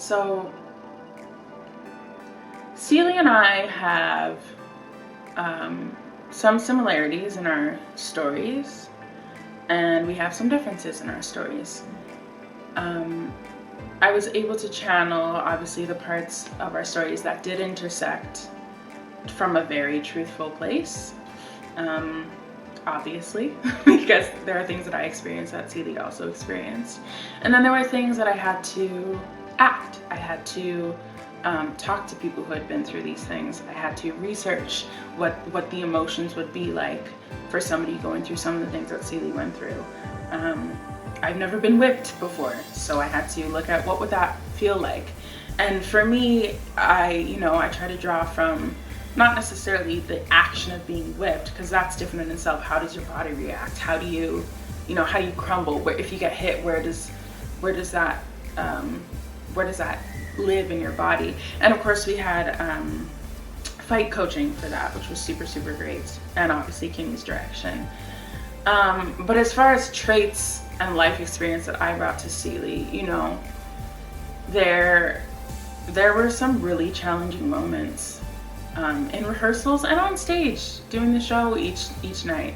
So Celie and I have some similarities in our stories, and we have some differences in our stories. I was able to channel, obviously, the parts of our stories that did intersect from a very truthful place, obviously, because there are things that I experienced that Celie also experienced. And then there were things that I had to act. I had to talk to people who had been through these things. I had to research what the emotions would be like for somebody going through some of the things that Celie went through. I've never been whipped before, so I had to look at what would that feel like. And for me, I try to draw from not necessarily the action of being whipped, because that's different in itself. How does your body react? How do you crumble? If you get hit, where does that live in your body? And of course, we had fight coaching for that, which was super, super great, and obviously Kimmy's direction. But as far as traits and life experience that I brought to Celie, there were some really challenging moments in rehearsals and on stage doing the show each night,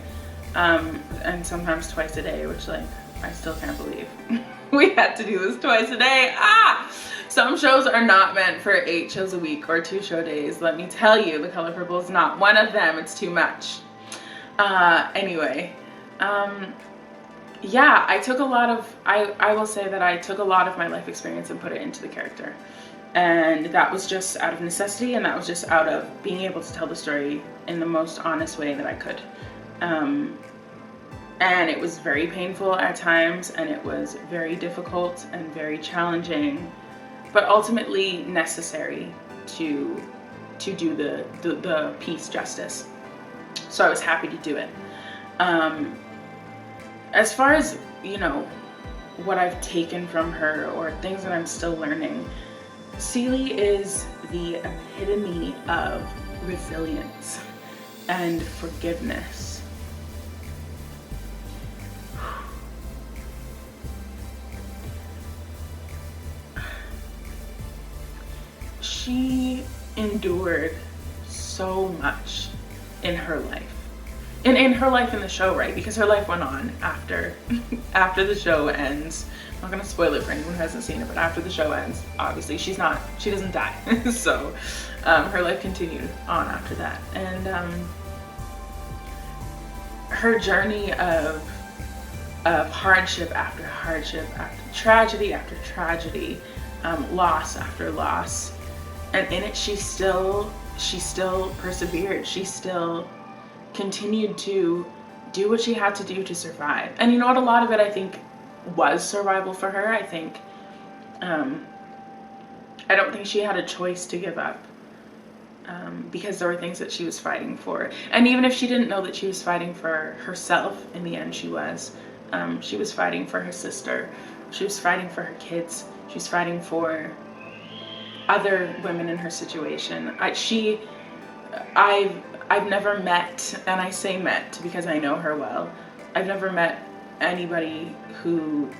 and sometimes twice a day, which I still can't believe we had to do this twice a day. Some shows are not meant for 8 shows a week or 2 show days. Let me tell you, The Color Purple is not one of them. It's too much. Anyway. Yeah, I will say that I took a lot of my life experience and put it into the character. And that was just out of necessity, and that was just out of being able to tell the story in the most honest way that I could. And it was very painful at times, and it was very difficult and very challenging, but ultimately necessary to do the piece justice. So I was happy to do it. As far as, what I've taken from her or things that I'm still learning, Celie is the epitome of resilience and forgiveness. She endured so much in her life. In her life in the show, right? Because her life went on after the show ends. I'm not gonna spoil it for anyone who hasn't seen it, but after the show ends, obviously she doesn't die. So her life continued on after that. And her journey of hardship after hardship, after tragedy, loss after loss, and in it she still persevered. She still continued to do what she had to do to survive. And you know what, a lot of it I think was survival for her. I think I don't think she had a choice to give up, because there were things that she was fighting for. And even if she didn't know that she was fighting for herself, in the end she was fighting for her sister, she was fighting for her kids, she was fighting for other women in her situation. I've never met, and I say met because I know her well, I've never met anybody who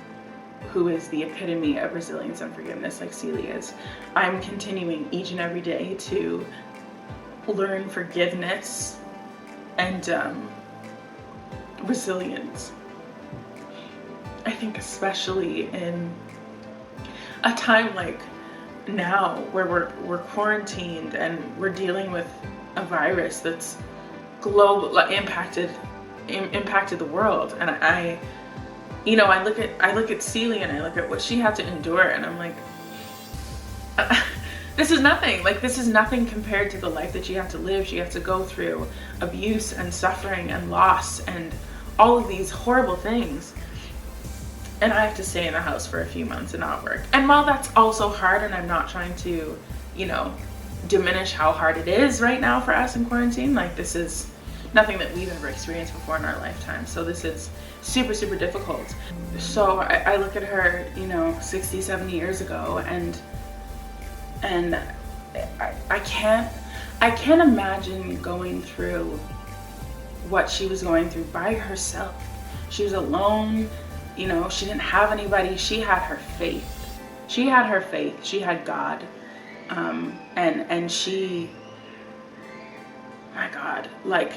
is the epitome of resilience and forgiveness like Celie is. I'm continuing each and every day to learn forgiveness and resilience. I think especially in a time like now where we're quarantined and we're dealing with a virus that's global, impacted the world. And I look at Celie and I look at what she had to endure, and I'm like, this is nothing. This is nothing compared to the life that she had to live. She had to go through abuse and suffering and loss and all of these horrible things. And I have to stay in the house for a few months and not work. And while that's also hard, and I'm not trying to, diminish how hard it is right now for us in quarantine, this is nothing that we've ever experienced before in our lifetime. So this is super, super difficult. So I look at her, 60, 70 years ago, and I can't imagine going through what she was going through by herself. She was alone, she didn't have anybody. She had her faith. she had her faith, she had God, and she, my God, like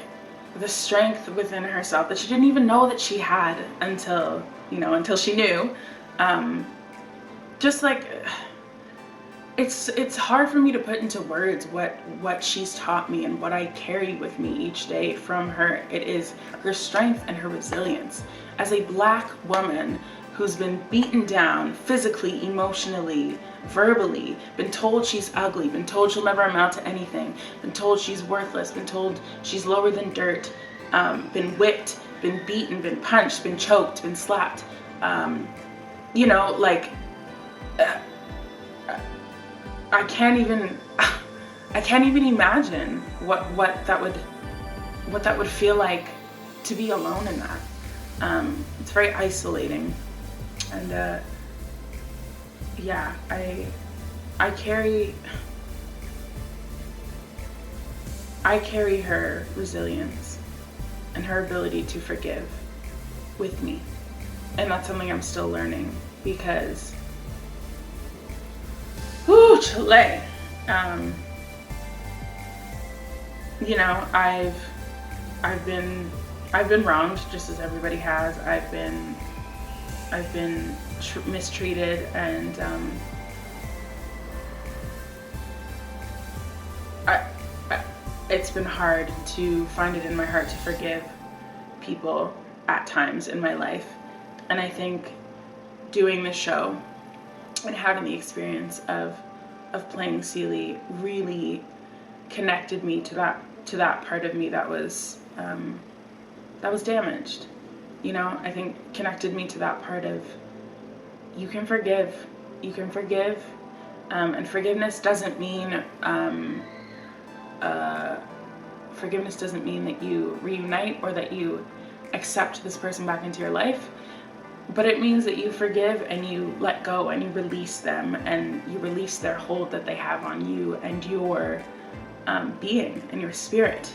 the strength within herself that she didn't even know that she had until, until she knew. Just like, it's hard for me to put into words what she's taught me and what I carry with me each day from her. It is her strength and her resilience. As a Black woman who's been beaten down physically, emotionally, verbally, been told she's ugly, been told she'll never amount to anything, been told she's worthless, been told she's lower than dirt, been whipped, been beaten, been punched, been choked, been slapped, like, I can't even imagine what that would feel like to be alone in that. It's very isolating, and yeah, I carry her resilience and her ability to forgive with me, and that's something I'm still learning, because Chile. I've been wronged just as everybody has. I've been mistreated, and it's been hard to find it in my heart to forgive people at times in my life. And I think doing this show and having the experience of playing Celie really connected me to that part of me that was damaged. I think connected me to that part of you can forgive, and forgiveness doesn't mean that you reunite or that you accept this person back into your life. But it means that you forgive and you let go and you release them and you release their hold that they have on you and your being and your spirit.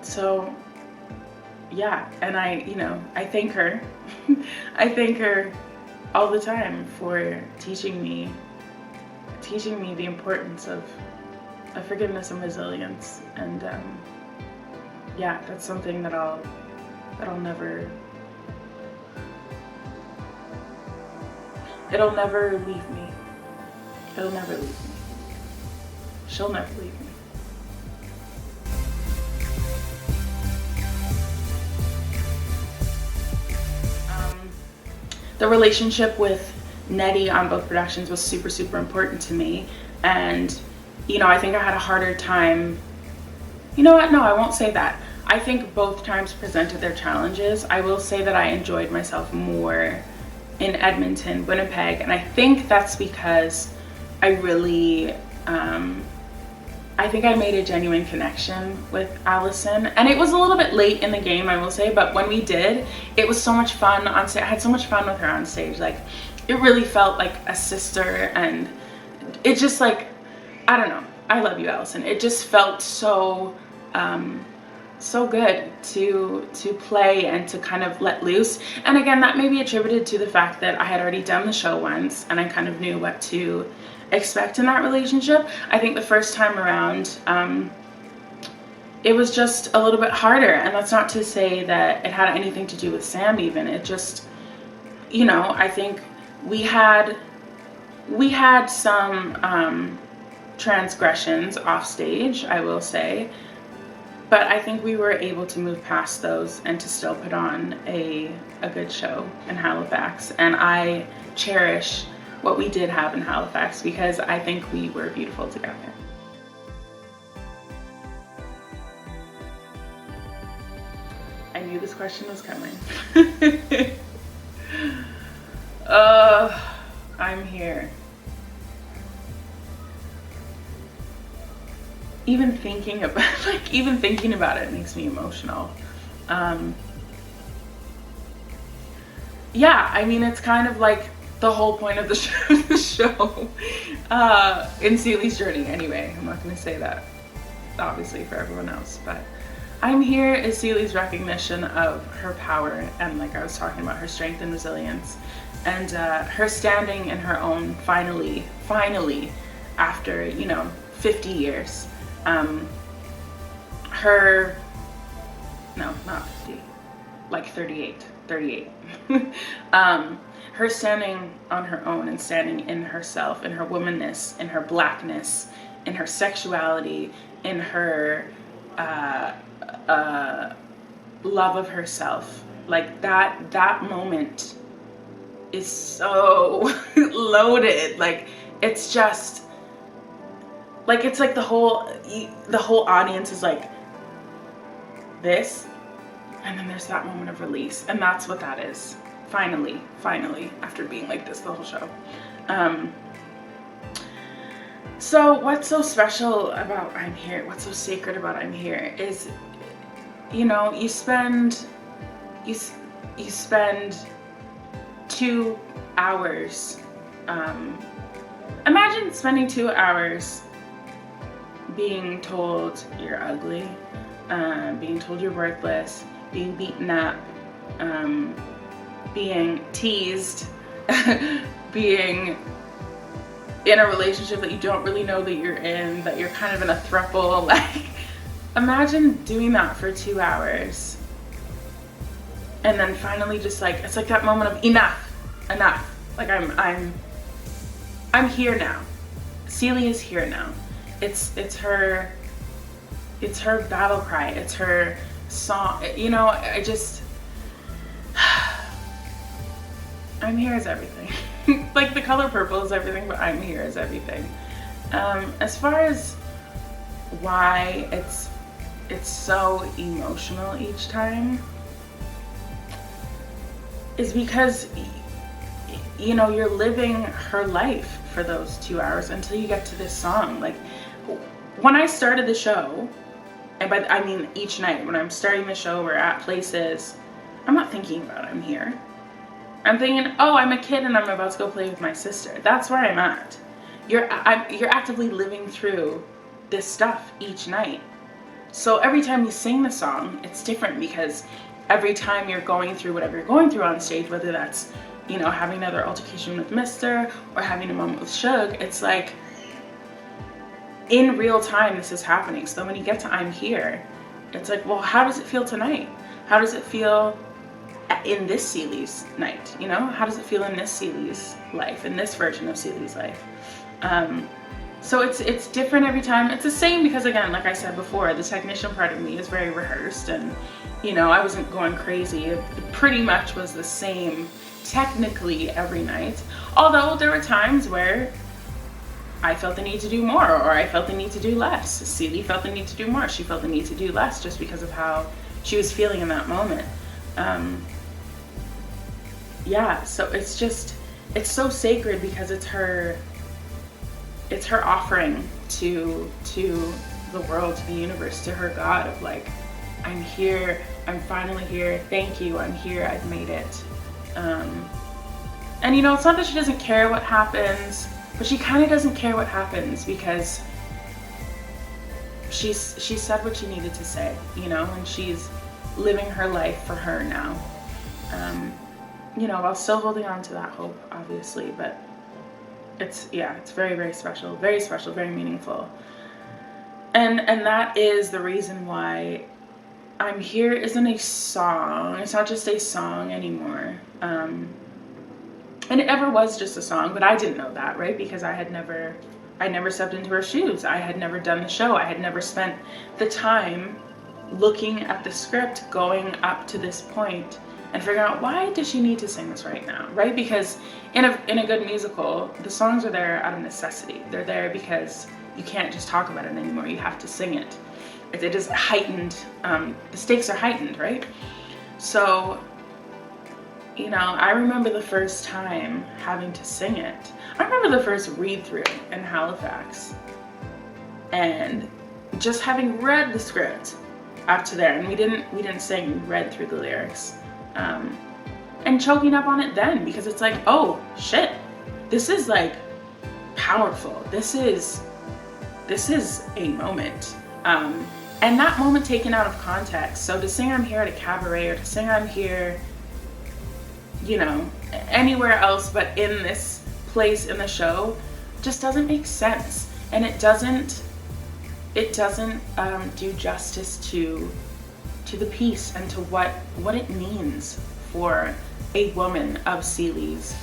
So yeah, and I thank her. I thank her all the time for teaching me the importance of forgiveness and resilience. And yeah, that's something that'll never. It'll never leave me. It'll never leave me. She'll never leave me. The relationship with Nettie on both productions was super, super important to me. And, I think I had a harder time. You know what? No, I won't say that. I think both times presented their challenges. I will say that I enjoyed myself more in Edmonton, Winnipeg, and I think that's because I really, I think I made a genuine connection with Allison, and it was a little bit late in the game, I will say, but when we did, it was so much fun on stage. I had so much fun with her on stage. Like, it really felt like a sister, and it just, like, I don't know. I love you, Allison. It just felt so, so good to play and to kind of let loose. And again, that may be attributed to the fact that I had already done the show once and I kind of knew what to expect in that relationship. I think the first time around, it was just a little bit harder, and that's not to say that it had anything to do with Sam even. It just, I think we had some transgressions off stage, I will say. But I think we were able to move past those and to still put on a good show in Halifax. And I cherish what we did have in Halifax because I think we were beautiful together. I knew this question was coming. I'm here. Even thinking about it makes me emotional. Yeah, I mean, it's kind of like the whole point of the show, in Celie's journey anyway. I'm not going to say that, obviously, for everyone else, but I'm Here is Celie's recognition of her power, and like I was talking about, her strength and resilience, and her standing in her own finally, after, you know, 50 years. Her, no, not 50, like 38. Her standing on her own and standing in herself, in her womanness, in her blackness, in her sexuality, in her love of herself. Like that moment is so loaded. Like, it's just like, it's like the whole audience is like this, and then there's that moment of release, and that's what that is. Finally, after being like this the whole show. So what's so special about I'm Here, what's so sacred about I'm Here is, you know, you spend 2 hours, imagine spending 2 hours being told you're ugly, being told you're worthless, being beaten up, being teased, being in a relationship that you don't really know that you're in, that you're kind of in a throuple. Like, imagine doing that for 2 hours, and then finally just like, it's like that moment of enough. Like, I'm here now. Celie is here now. It's her battle cry. It's her song. You know, I'm Here is everything. Like, the color purple is everything, but I'm Here is everything. As far as why it's so emotional each time, is because, you know, you're living her life for those 2 hours until you get to this song. Like, when I started the show, and I mean each night when I'm starting the show, we're at places, I'm not thinking about I'm here. I'm thinking, oh, I'm a kid and I'm about to go play with my sister. That's where I'm at. You're actively living through this stuff each night. So every time you sing the song, it's different, because every time you're going through whatever you're going through on stage, whether that's, you know, having another altercation with Mr. or having a moment with Suge, it's like, in real time this is happening. So when you get to I'm Here, it's like, well, how does it feel tonight? How does it feel in this Celie's night? You know, how does it feel in this Celie's life, in this version of Celie's life? So it's different every time. It's the same because, again, like I said before, the technician part of me is very rehearsed, and, you know, I wasn't going crazy. It pretty much was the same technically every night, although there were times where I felt the need to do more, or I felt the need to do less. Celie felt the need to do more. She felt the need to do less, just because of how she was feeling in that moment. Yeah, so it's so sacred because it's her offering to the world, to the universe, to her God, of like, I'm here, I'm finally here, thank you, I'm here, I've made it. And, you know, it's not that she doesn't care what happens, but she kind of doesn't care what happens, because she said what she needed to say, you know, and she's living her life for her now. You know, while still holding on to that hope, obviously, but it's very, very special, very meaningful. And that is the reason why I'm Here isn't a song. It's not just a song anymore. And it never was just a song, but I didn't know that, right? Because I never stepped into her shoes. I had never done the show. I had never spent the time looking at the script going up to this point and figuring out, why does she need to sing this right now, right? Because in a good musical, the songs are there out of necessity. They're there because you can't just talk about it anymore. You have to sing it. It is heightened. The stakes are heightened, right? So, you know, I remember the first time having to sing it. I remember the first read through in Halifax, and just having read the script up to there, and we didn't sing, we read through the lyrics, and choking up on it then, because it's like, oh shit, this is like powerful. This is a moment. And that moment taken out of context. So to sing I'm Here at a cabaret, or to sing I'm here, you know, anywhere else but in this place in the show, just doesn't make sense. And it doesn't do justice to the piece and to what it means for a woman of Celie's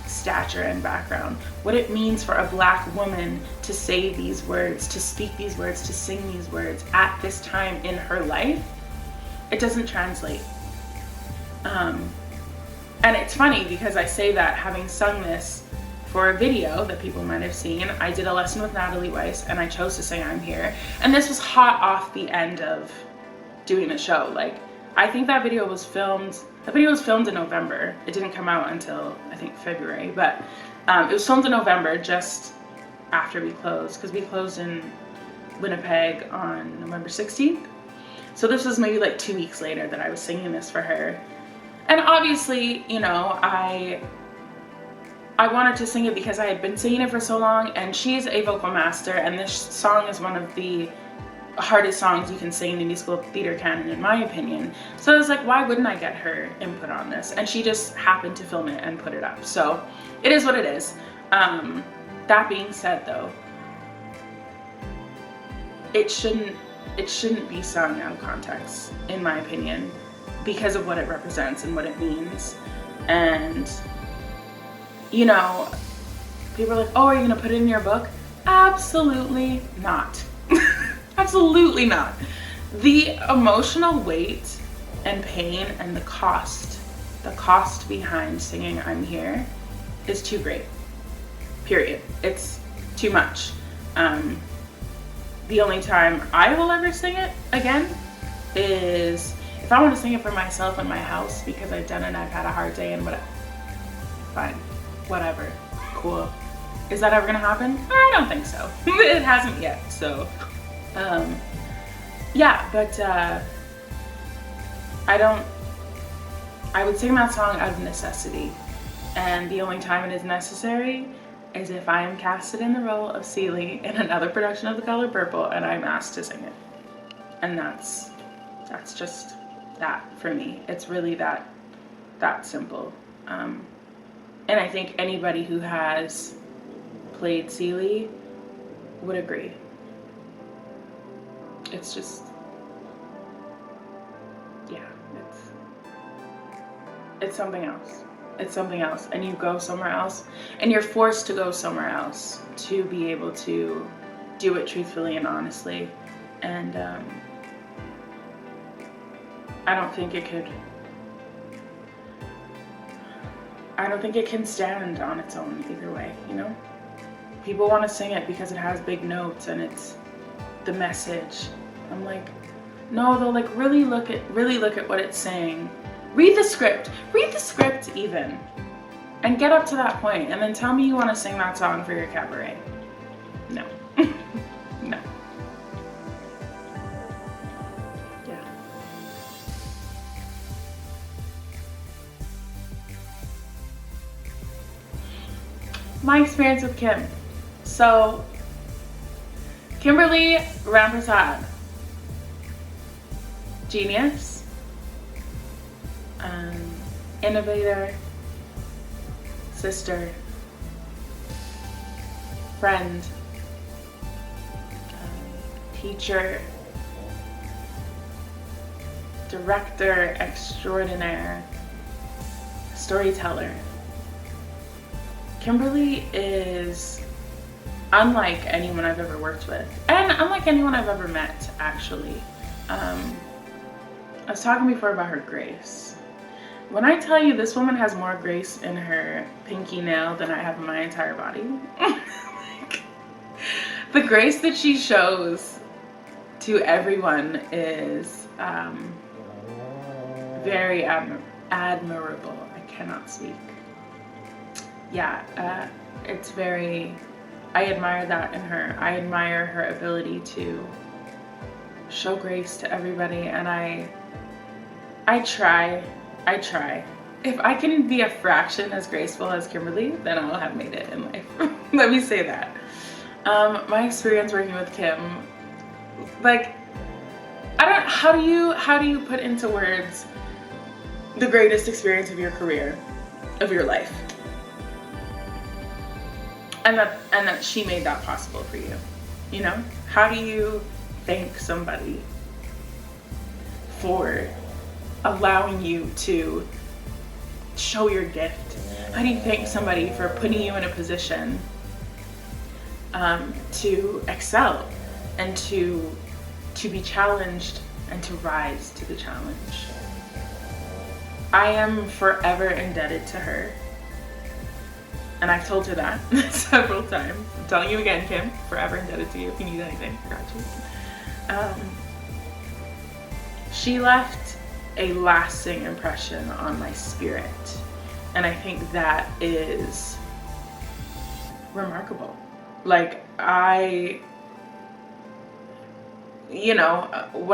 stature and background, what it means for a Black woman to say these words, to speak these words, to sing these words at this time in her life. It doesn't translate. And it's funny because I say that having sung this for a video that people might have seen. I did a lesson with Natalie Weiss and I chose to sing I'm Here. And this was hot off the end of doing the show. Like, I think that video was filmed in November. It didn't come out until, I think, February, but it was filmed in November, just after we closed, because we closed in Winnipeg on November 16th. So this was maybe like 2 weeks later that I was singing this for her. And obviously, you know, I wanted to sing it because I had been singing it for so long, and she's a vocal master, and this song is one of the hardest songs you can sing in the musical theater canon, in my opinion. So I was like, why wouldn't I get her input on this? And she just happened to film it and put it up. So it is what it is. That being said, though, it shouldn't be sung out of context, in my opinion, because of what it represents and what it means. And, you know, people are like, oh, are you gonna put it in your book? Absolutely not. Absolutely not. The emotional weight and pain and the cost behind singing I'm Here is too great. Period. It's too much. The only time I will ever sing it again is if I want to sing it for myself in my house because I've done it and I've had a hard day and whatever. Fine. Whatever. Cool. Is that ever gonna happen? I don't think so. It hasn't yet, so. Yeah, but I would sing that song out of necessity. And the only time it is necessary is if I am casted in the role of Celie in another production of The Color Purple and I'm asked to sing it. And that's just that for me. It's really that simple. And I think anybody who has played Celie would agree. It's just, yeah, it's something else. It's something else, and you go somewhere else, and you're forced to go somewhere else to be able to do it truthfully and honestly. And I don't think it can stand on its own either way, you know? People want to sing it because it has big notes and it's the message. I'm like, no, they'll like really look at what it's saying. Read the script even, and get up to that point, and then tell me you want to sing that song for your cabaret. No. No. Yeah. My experience with Kim. So, Kimberly Ramprasad, genius, innovator, sister, friend, teacher, director extraordinaire, storyteller. Kimberly is unlike anyone I've ever worked with, and unlike anyone I've ever met, actually. I was talking before about her grace. When I tell you this woman has more grace in her pinky nail than I have in my entire body, like, the grace that she shows to everyone is very admirable. I cannot speak. Yeah, it's very, I admire that in her. I admire her ability to show grace to everybody, and I try. If I can be a fraction as graceful as Kimberly, then I'll have made it in life. Let me say that. My experience working with Kim, like, how do you put into words the greatest experience of your career, of your life? And that she made that possible for you. You know? How do you thank somebody for allowing you to show your gift? How do you thank somebody for putting you in a position to excel and to be challenged and to rise to the challenge? I am forever indebted to her. And I've told her that several times. I'm telling you again, Kim, forever indebted to you if you need anything. I got you. She left a lasting impression on my spirit. And I think that is remarkable. Like, when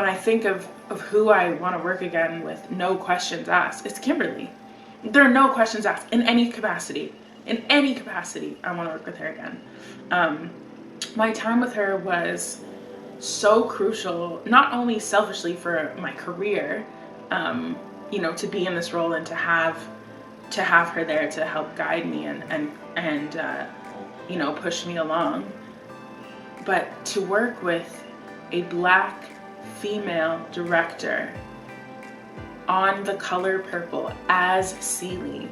I think of who I want to work again with, no questions asked, it's Kimberly. There are no questions asked in any capacity. In any capacity, I want to work with her again. My time with her was so crucial, not only selfishly for my career, to be in this role and to have her there to help guide me and push me along, but to work with a Black female director on The Color Purple as Celie.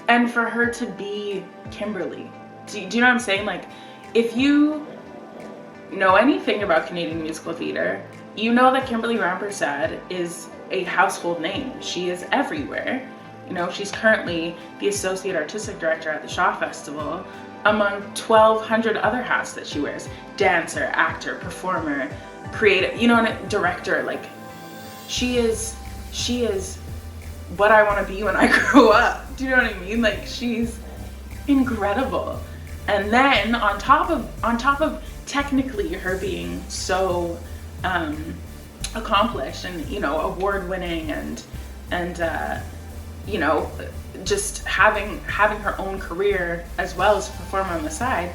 And for her to be Kimberly. Do you know what I'm saying? Like, if you know anything about Canadian musical theater, you know that Kimberly Rampersad is a household name. She is everywhere. She's currently the Associate Artistic Director at the Shaw Festival, among 1,200 other hats that she wears. Dancer, actor, performer, creative, and a director. Like, she is what I want to be when I grow up. Do you know what I mean? Like, she's incredible. And then on top of technically her being so accomplished and award winning and just having her own career as well as perform on the side,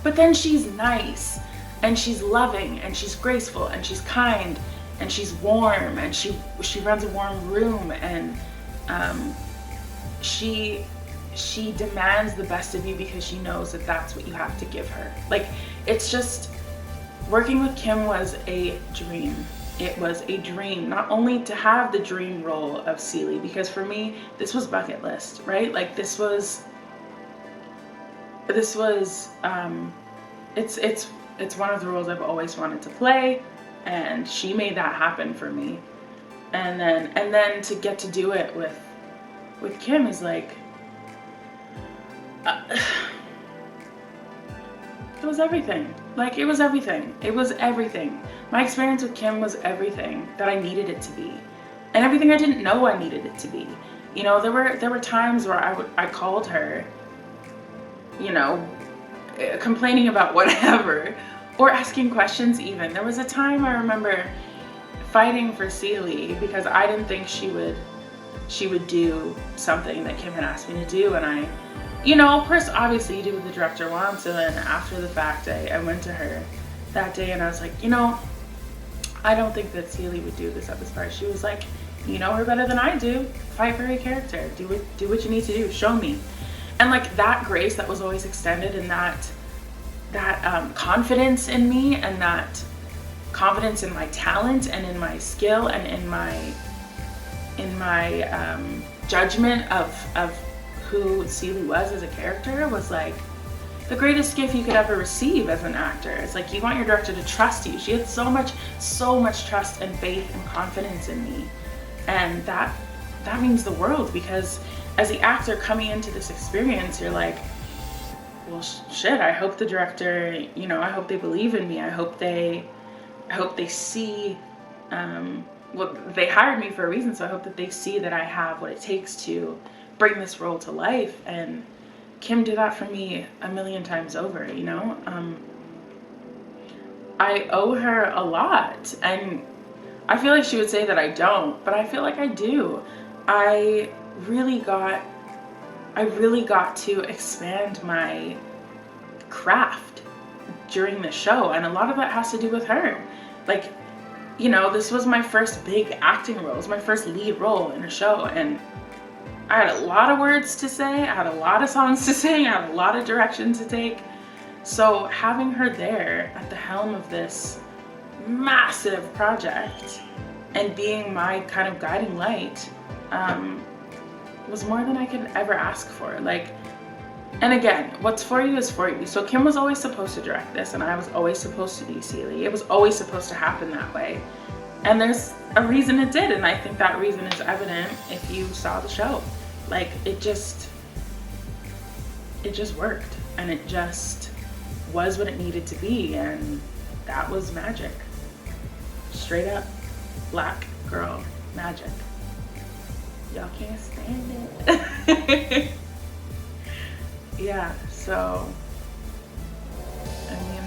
but then she's nice and she's loving and she's graceful and she's kind and she's warm and she runs a warm room and she demands the best of you because she knows that that's what you have to give her. Like, it's just, working with Kim was a dream. It was a dream, not only to have the dream role of Celie, because for me, this was bucket list, right? Like, it's one of the roles I've always wanted to play, and she made that happen for me. And then to get to do it with Kim is like, it was everything. Like, it was everything. It was everything. My experience with Kim was everything that I needed it to be, and everything I didn't know I needed it to be. There were times where I called her, complaining about whatever, or asking questions even. There was a time I remember fighting for Celie because I didn't think she would do something that Kim had asked me to do, and I, of course, obviously you do what the director wants. And then after the fact, I went to her that day and I was like, I don't think that Celie would do this at this part. She was like, you know her better than I do. Fight for your character. Do what you need to do. Show me. And like, that grace that was always extended, and that confidence in me, and that confidence in my talent and in my skill and in my judgment of who Celie was as a character was like the greatest gift you could ever receive as an actor. It's like, you want your director to trust you. She had so much trust and faith and confidence in me, and that means the world, because as the actor coming into this experience, you're like, well, shit, I hope the director, I hope they believe in me. I hope they see, well, they hired me for a reason, so I hope that they see that I have what it takes to bring this role to life. And Kim did that for me a million times over. I owe her a lot, and I feel like she would say that I don't, but I feel like I do. I really got to expand my craft during the show, and a lot of that has to do with her. Like, you know, this was my first big acting role. It was my first lead role in a show, and I had a lot of words to say, I had a lot of songs to sing, I had a lot of direction to take. So having her there at the helm of this massive project and being my kind of guiding light was more than I could ever ask for. Like, and again, what's for you is for you. So Kim was always supposed to direct this, and I was always supposed to be Celie. It was always supposed to happen that way. And there's a reason it did, and I think that reason is evident if you saw the show. Like, it just worked, and it just was what it needed to be, and that was magic. Straight up black girl magic. Y'all can't stand it. Yeah, so, I mean,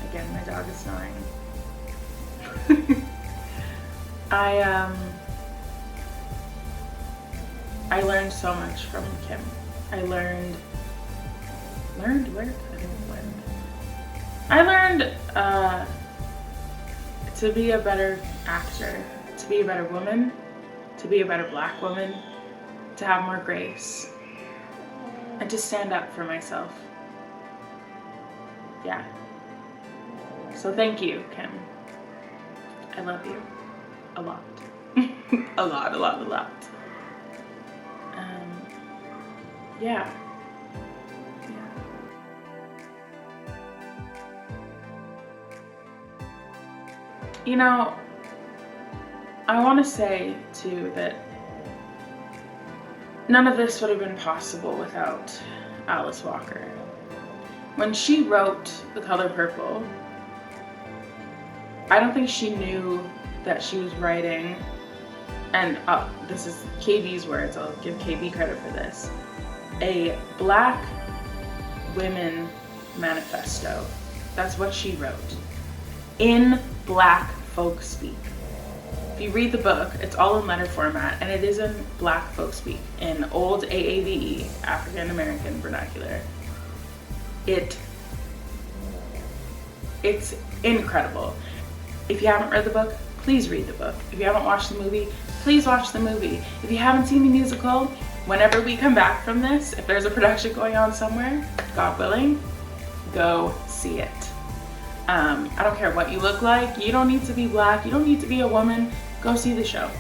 again, my dog is snoring. I learned so much from Kim. I learned where? I learned to be a better actor, to be a better woman, to be a better black woman, to have more grace, and to stand up for myself. Yeah. So thank you, Kim. I love you a lot. a lot. Yeah. You know, I want to say too that none of this would have been possible without Alice Walker. When she wrote The Color Purple, I don't think she knew that she was writing, and this is KB's words, I'll give KB credit for this, a black women manifesto. That's what she wrote. In black folk speak. If you read the book, it's all in letter format, and it is in black folk speak, in old AAVE, African American vernacular. It's incredible. If you haven't read the book, please read the book. If you haven't watched the movie, please watch the movie. If you haven't seen the musical, whenever we come back from this, if there's a production going on somewhere, God willing, go see it. I don't care what you look like. You don't need to be black. You don't need to be a woman. Go see the show.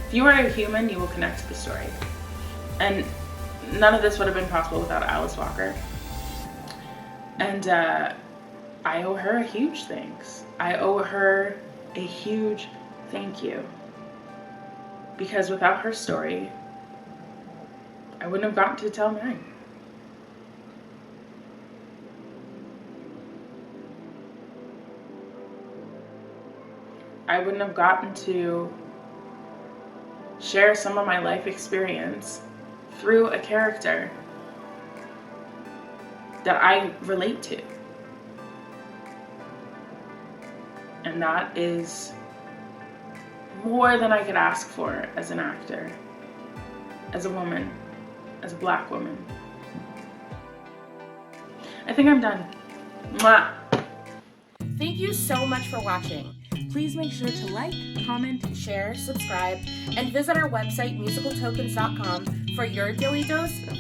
If you are a human, you will connect to the story. And none of this would have been possible without Alice Walker. And I owe her a huge thanks. I owe her a huge thank you. Because without her story, I wouldn't have gotten to tell mine. I wouldn't have gotten to share some of my life experience through a character that I relate to. And that is more than I could ask for as an actor, as a woman, as a black woman. I think I'm done. Mwah. Thank you so much for watching. Please make sure to like, comment, share, subscribe, and visit our website musicaltokens.com for your daily dose of